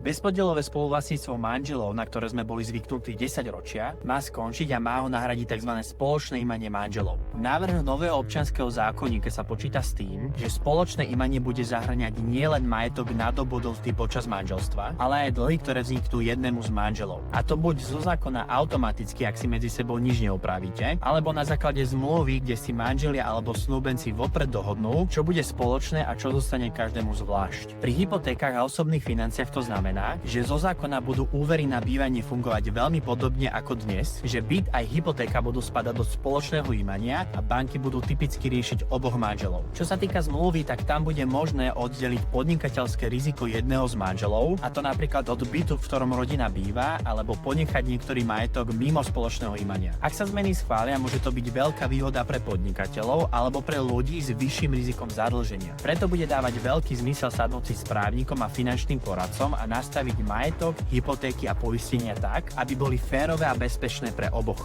Bezpodielové spoluvlastníctvo manželov, na ktoré sme boli zvyknutí 10 ročia, má skončiť a má ho nahradiť tzv. Spoločné imanie manželov. V návrhu nového občianskeho zákonníka sa počíta s tým, že spoločné imanie bude zahŕňať nielen majetok nadobudnutý počas manželstva, ale aj dlhy, ktoré vzniknú jednému z manželov. A to buď zo zákona automaticky, ak si medzi sebou nič neopravíte, alebo na základe zmluvy, kde si manželia alebo snúbenci vopred dohodnú, čo bude spoločné a čo zostane každému zvlášť. Pri hypotékach a osobných financiách to znamená, že zo zákona budú úvery na bývanie fungovať veľmi podobne ako dnes, že byt aj hypotéka budú spadať do spoločného imania a banky budú typicky riešiť oboch manželov. Čo sa týka zmluvy, tak tam bude možné oddeliť podnikateľské riziko jedného z manželov, a to napríklad od bytu, v ktorom rodina býva, alebo ponechať niektorý majetok mimo spoločného imania. Ak sa zmeny schvália, môže to byť veľká výhoda pre podnikateľov alebo pre ľudí s vyšším rizikom zadlženia. Preto bude dávať veľký zmysel sadnúť si s právnikom a finančným poradcom a nastaviť majetok, hypotéky a poistenia tak, aby boli férové a bezpečné pre oboch.